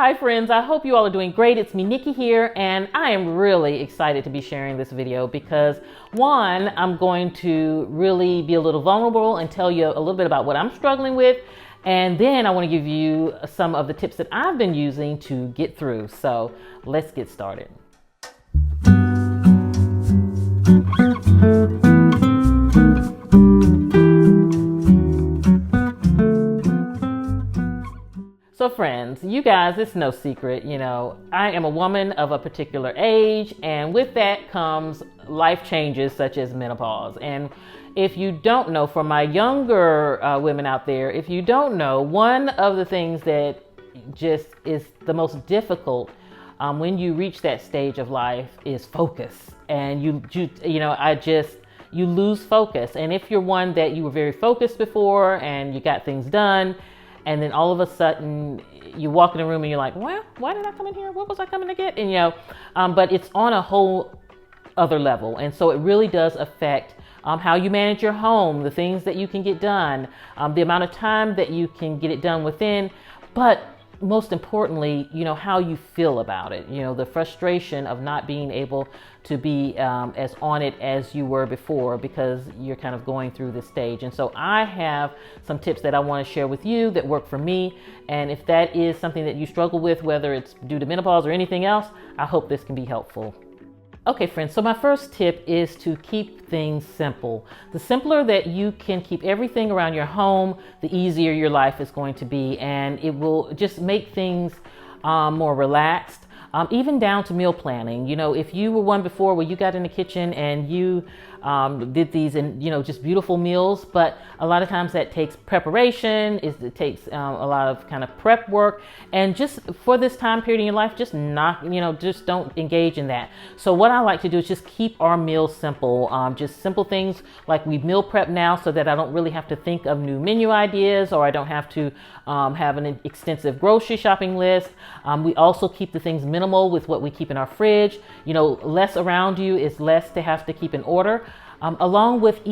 Hi friends, I hope you all are doing great. It's me, Nikki here, and I am really excited to be sharing this video because one, I'm going to really be a little vulnerable and tell you a little bit about what I'm struggling with. And then I want to give you some of the tips that I've been using to get through. So let's get started. So friends, you guys, it's no secret, I am a woman of a particular age, and with that comes life changes such as menopause. And if you don't know, for my younger women out there, if you don't know, one of the things that just is the most difficult when you reach that stage of life is focus. And you lose focus. And if you're one that you were very focused before and you got things done, and then all of a sudden you walk in the room and you're like, well, why did I come in here? What was I coming to get? And but it's on a whole other level. And so it really does affect how you manage your home, the things that you can get done, the amount of time that you can get it done within, but most importantly, how you feel about it, the frustration of not being able to be as on it as you were before because you're kind of going through this stage. And so I have some tips that I want to share with you that work for me. And if that is something that you struggle with, whether it's due to menopause or anything else, I hope this can be helpful. Okay, friends, so my first tip is to keep things simple. The simpler that you can keep everything around your home, the easier your life is going to be, and it will just make things more relaxed. Even down to meal planning. If you were one before where you got in the kitchen and you did these and just beautiful meals, but a lot of times that takes preparation, it takes a lot of kind of prep work, and just for this time period in your life, just just don't engage in that. So what I like to do is just keep our meals simple, just simple things like we meal prep now so that I don't really have to think of new menu ideas, or I don't have to have an extensive grocery shopping list. We also keep the things minimal with what we keep in our fridge. Less around you is less to have to keep in order. Along with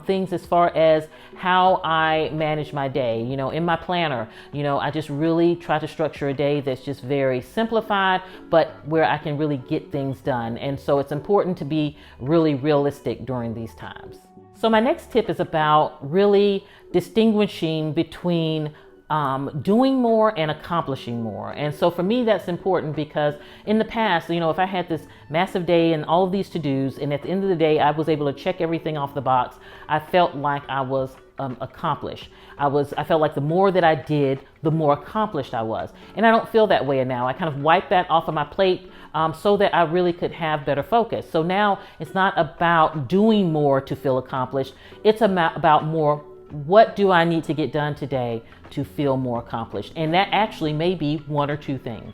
things as far as how I manage my day, in my planner, I just really try to structure a day that's just very simplified, but where I can really get things done. And so it's important to be really realistic during these times. So my next tip is about really distinguishing between doing more and accomplishing more. And so for me, that's important because in the past, if I had this massive day and all of these to-dos, and at the end of the day, I was able to check everything off the box, I felt like I was accomplished. I felt like the more that I did, the more accomplished I was. And I don't feel that way now. I kind of wiped that off of my plate so that I really could have better focus. So now it's not about doing more to feel accomplished. It's about more, what do I need to get done today to feel more accomplished? And that actually may be one or two things.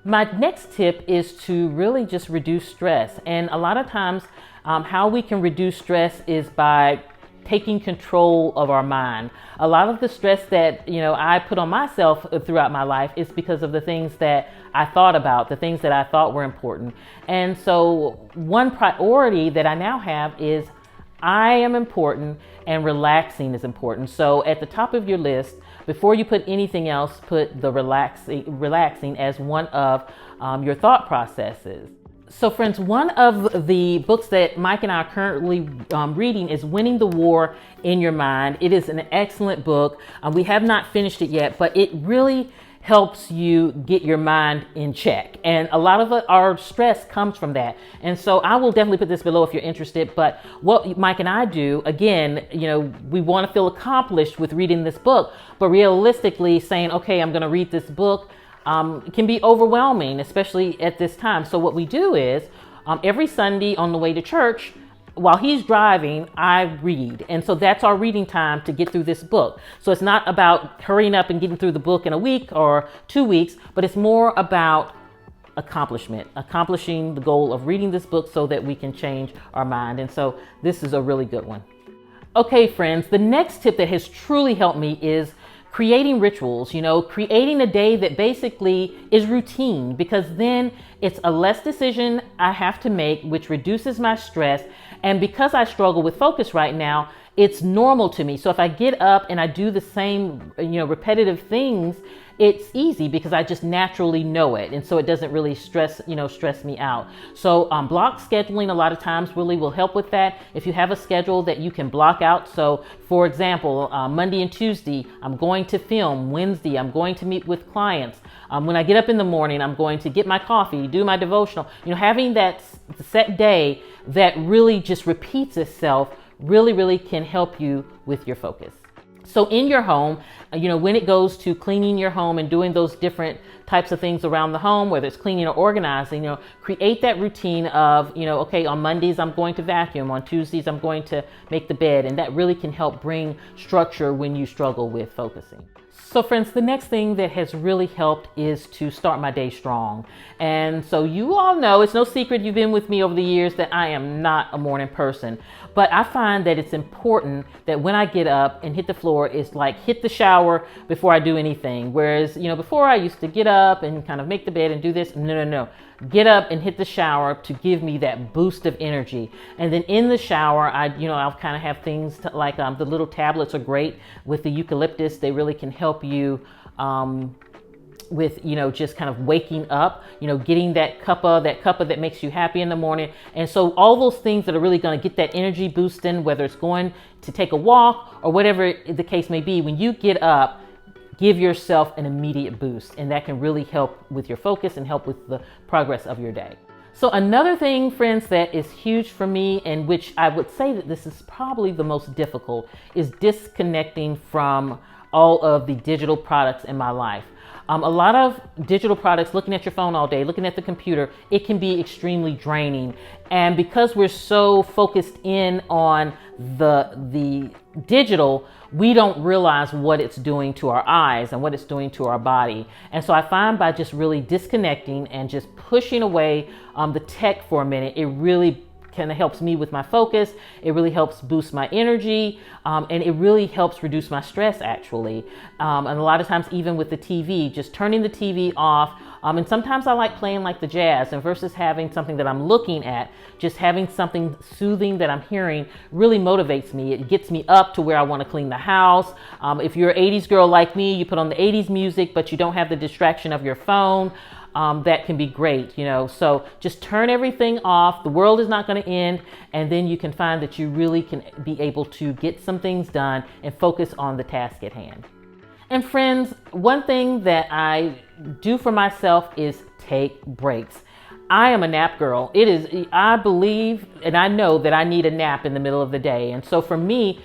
My next tip is to really just reduce stress. And a lot of times how we can reduce stress is by taking control of our mind. A lot of the stress that I put on myself throughout my life is because of the things that I thought about, the things that I thought were important. And so one priority that I now have is I am important and relaxing is important. So at the top of your list, before you put anything else, put the relaxing as one of your thought processes. So friends, one of the books that Mike and I are currently reading is Winning the War in Your Mind. It is an excellent book. We have not finished it yet, but it really helps you get your mind in check. And a lot of our stress comes from that. And so I will definitely put this below if you're interested. But what Mike and I do, again, we want to feel accomplished with reading this book, but realistically saying, okay, I'm going to read this book can be overwhelming, especially at this time. So what we do is every Sunday on the way to church, while he's driving, I read. And so that's our reading time to get through this book. So it's not about hurrying up and getting through the book in a week or 2 weeks, but it's more about accomplishing the goal of reading this book so that we can change our mind. And so this is a really good one. Okay, friends, the next tip that has truly helped me is creating rituals, creating a day that basically is routine, because then it's a less decision I have to make, which reduces my stress. And because I struggle with focus right now, it's normal to me. So if I get up and I do the same, repetitive things, it's easy because I just naturally know it. And so it doesn't really stress me out. So block scheduling a lot of times really will help with that. If you have a schedule that you can block out. So for example, Monday and Tuesday, I'm going to film. Wednesday, I'm going to meet with clients. When I get up in the morning, I'm going to get my coffee, do my devotional. Having that set day that really just repeats itself really, really can help you with your focus. So in your home, when it goes to cleaning your home and doing those different types of things around the home, whether it's cleaning or organizing, create that routine of, okay, on Mondays, I'm going to vacuum. On Tuesdays, I'm going to make the bed. And that really can help bring structure when you struggle with focusing. So friends, the next thing that has really helped is to start my day strong. And so you all know, it's no secret, you've been with me over the years, that I am not a morning person. But I find that it's important that when I get up and hit the floor, it's like hit the shower before I do anything. Whereas, before I used to get up and kind of make the bed and do this. No. Get up and hit the shower to give me that boost of energy. And then in the shower, I'll kind of have things like the little tablets are great with the eucalyptus. They really can help you with, just kind of waking up, getting that cuppa that makes you happy in the morning. And so all those things that are really going to get that energy boosting, whether it's going to take a walk or whatever the case may be, when you get up, give yourself an immediate boost, and that can really help with your focus and help with the progress of your day. So another thing, friends, that is huge for me, and which I would say that this is probably the most difficult, is disconnecting from all of the digital products in my life. A lot of digital products, looking at your phone all day, looking at the computer, it can be extremely draining. And because we're so focused in on the digital, we don't realize what it's doing to our eyes and what it's doing to our body. And so I find by just really disconnecting and just pushing away the tech for a minute, it really kind of helps me with my focus. It really helps boost my energy, and it really helps reduce my stress, actually. And a lot of times, even with the TV, just turning the TV off. And sometimes I like playing like the jazz, and versus having something that I'm looking at, just having something soothing that I'm hearing really motivates me. It gets me up to where I want to clean the house. If you're an 80s girl like me, you put on the 80s music, but you don't have the distraction of your phone. That can be great, so just turn everything off. The world is not going to end. And then you can find that you really can be able to get some things done and focus on the task at hand. And friends, one thing that I do for myself is take breaks. I am a nap girl. I believe and I know that I need a nap in the middle of the day. And so for me,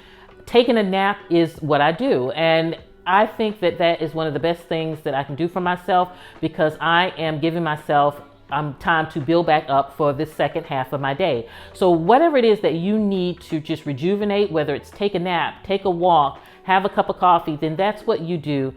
taking a nap is what I do. And I think that is one of the best things that I can do for myself, because I am giving myself time to build back up for this second half of my day. So whatever it is that you need to just rejuvenate, whether it's take a nap, take a walk, have a cup of coffee, then that's what you do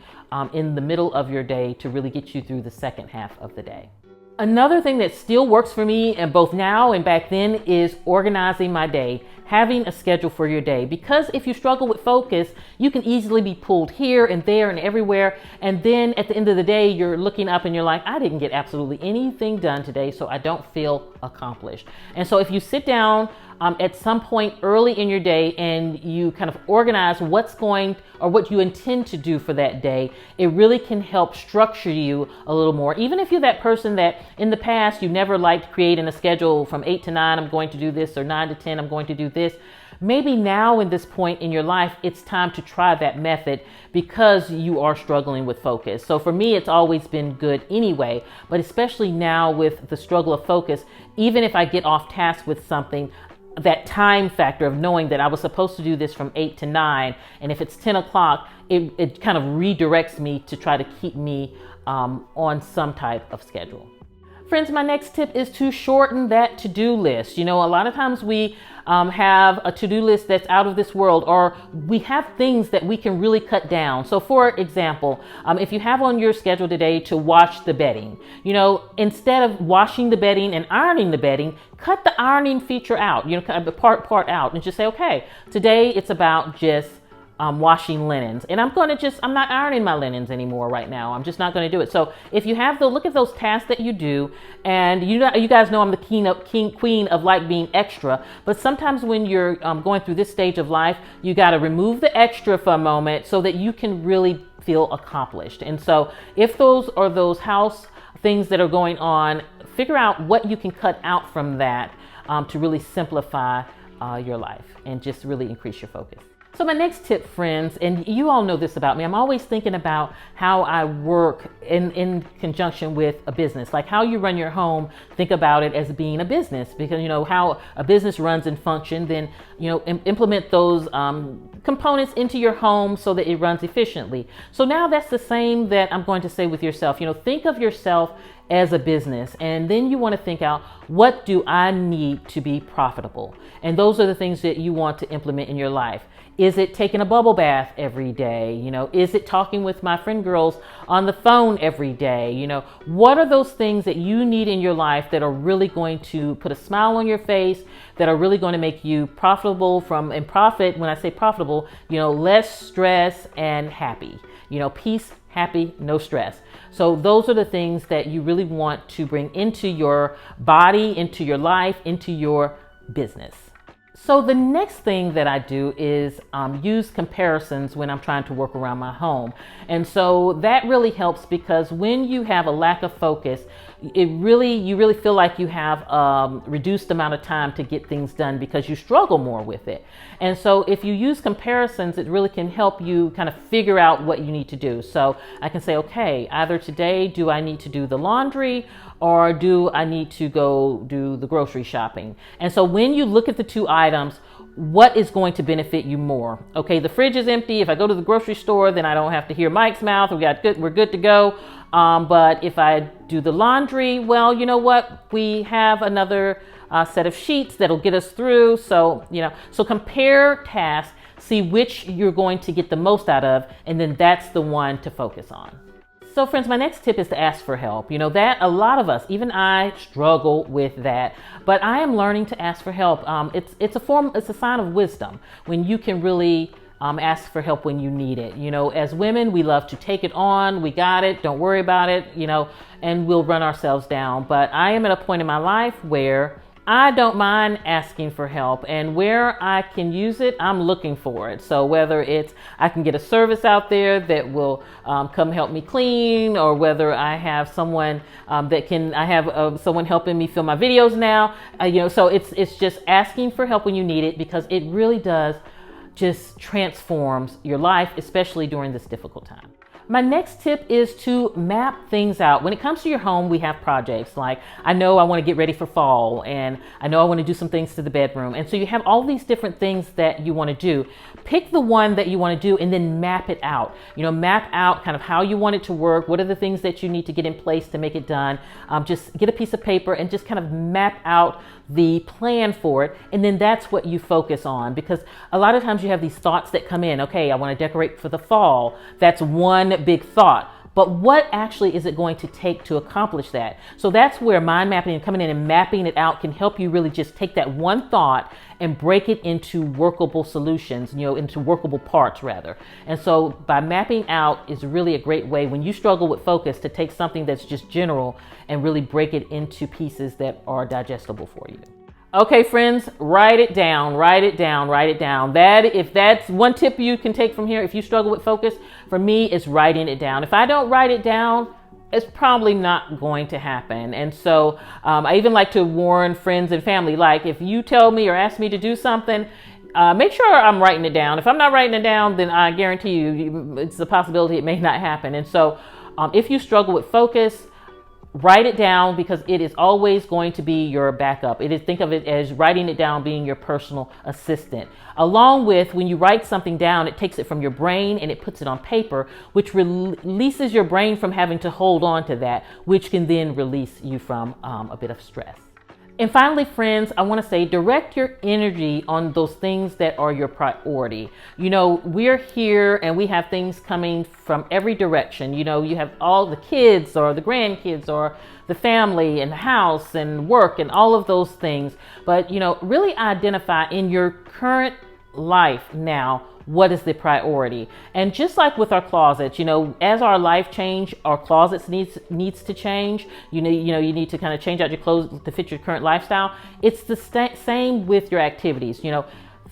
in the middle of your day to really get you through the second half of the day. Another thing that still works for me, and both now and back then, is organizing my day, having a schedule for your day. Because if you struggle with focus, you can easily be pulled here and there and everywhere. And then at the end of the day, you're looking up and you're like, I didn't get absolutely anything done today, so I don't feel accomplished. And so if you sit down at some point early in your day and you kind of organize what you intend to do for that day, it really can help structure you a little more. Even if you're that person that in the past you never liked creating a schedule from 8 to 9, I'm going to do this, or 9 to 10, I'm going to do this. Maybe now in this point in your life, it's time to try that method because you are struggling with focus. So for me, it's always been good anyway, but especially now with the struggle of focus, even if I get off task with something, that time factor of knowing that I was supposed to do this from 8 to 9, and if it's 10 o'clock, it kind of redirects me to try to keep me on some type of schedule. Friends, my next tip is to shorten that to-do list. A lot of times we have a to-do list that's out of this world, or we have things that we can really cut down. So for example, if you have on your schedule today to wash the bedding, instead of washing the bedding and ironing the bedding, cut the ironing feature out, part out, and just say, okay, today it's about just washing linens, and I'm not ironing my linens anymore right now. I'm just not going to do it. So if you have look at those tasks that you do, and you guys know I'm the queen of like being extra, but sometimes when you're going through this stage of life, you got to remove the extra for a moment so that you can really feel accomplished. And so if those are those house things that are going on, figure out what you can cut out from that to really simplify your life and just really increase your focus. So my next tip, friends, and you all know this about me, I'm always thinking about how I work in conjunction with a business. Like how you run your home, think about it as being a business, because you know how a business runs and functions, then implement those components into your home so that it runs efficiently. So now that's the same that I'm going to say with yourself. Think of yourself as a business, and then you want to think out, what do I need to be profitable? And those are the things that you want to implement in your life. Is it taking a bubble bath every day? Is it talking with my friend girls on the phone every day? What are those things that you need in your life that are really going to put a smile on your face, that are really going to make you profitable and profit, when I say profitable, less stress and happy, peace, happy, no stress. So those are the things that you really want to bring into your body, into your life, into your business. So the next thing that I do is use comparisons when I'm trying to work around my home. And so that really helps, because when you have a lack of focus, you really feel like you have reduced amount of time to get things done because you struggle more with it. And so if you use comparisons, it really can help you kind of figure out what you need to do. So I can say, okay, either today, do I need to do the laundry, or do I need to go do the grocery shopping? And so when you look at the two items, what is going to benefit you more? Okay, the fridge is empty. If I go to the grocery store, then I don't have to hear Mike's mouth. We're good to go. But if I do the laundry, well, you know what? We have another set of sheets that'll get us through. So, so compare tasks, see which you're going to get the most out of, and then that's the one to focus on. So friends, my next tip is to ask for help. That a lot of us, even I, struggle with that, but I am learning to ask for help. It's a sign of wisdom when you can really ask for help when you need it. As women, we love to take it on. We got it. Don't worry about it, and we'll run ourselves down. But I am at a point in my life where I don't mind asking for help, and where I can use it, I'm looking for it. So whether it's I can get a service out there that will come help me clean, or whether I have someone someone helping me film my videos now, so it's just asking for help when you need it, because it really does just transforms your life, especially during this difficult time. My next tip is to map things out. When it comes to your home, we have projects like, I know I want to get ready for fall, and I know I want to do some things to the bedroom. And so you have all these different things that you want to do. Pick the one that you want to do and then map it out. Map out kind of how you want it to work. What are the things that you need to get in place to make it done? Just get a piece of paper and just kind of map out the plan for it, and then that's what you focus on, because a lot of times you have these thoughts that come in. Okay, I want to decorate for the fall. That's one big thought, but what actually is it going to take to accomplish that? So that's where mind mapping and coming in and mapping it out can help you really just take that one thought and break it into workable solutions, into workable parts rather. And so by mapping out is really a great way when you struggle with focus to take something that's just general and really break it into pieces that are digestible for you. Okay, friends, write it down. If that's one tip you can take from here, if you struggle with focus, for me, it's writing it down. If I don't write it down, it's probably not going to happen. And so I even like to warn friends and family, like if you tell me or ask me to do something, make sure I'm writing it down. If I'm not writing it down, then I guarantee you it's a possibility it may not happen. And so if you struggle with focus, write it down, because it is always going to be your backup. Think of it as writing it down being your personal assistant. Along with, when you write something down, it takes it from your brain and it puts it on paper, which releases your brain from having to hold on to that, which can then release you from a bit of stress. And finally, friends, I want to say direct your energy on those things that are your priority. We're here and we have things coming from every direction. You have all the kids or the grandkids or the family and the house and work and all of those things. But, really identify in your current life now, what is the priority? And just like with our closets, as our life change, our closets needs to change. You need to kind of change out your clothes to fit your current lifestyle. It's the same with your activities.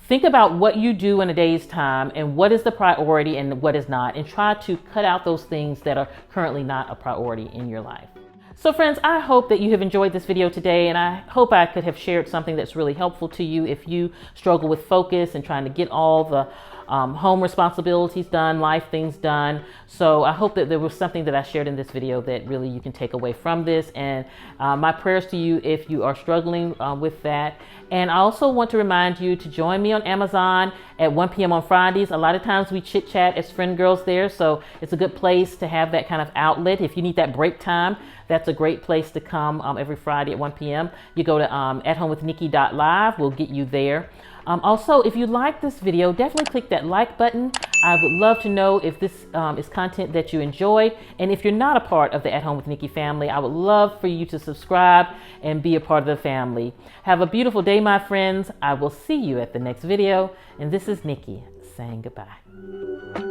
Think about what you do in a day's time and what is the priority and what is not, and try to cut out those things that are currently not a priority in your life. So friends, I hope that you have enjoyed this video today, and I hope I could have shared something that's really helpful to you if you struggle with focus and trying to get all the home responsibilities done, life things done. So I hope that there was something that I shared in this video that really you can take away from this. And my prayers to you if you are struggling with that. And I also want to remind you to join me on Amazon at 1 p.m. on Fridays. A lot of times we chit chat as friend girls there. So it's a good place to have that kind of outlet. If you need that break time, that's a great place to come every Friday at 1 p.m. You go to athomewithnikki.live. We'll get you there. Also, if you like this video, definitely click that like button. I would love to know if this is content that you enjoyed. And if you're not a part of the At Home with Nikki family, I would love for you to subscribe and be a part of the family. Have a beautiful day, my friends. I will see you at the next video. And this is Nikki saying goodbye.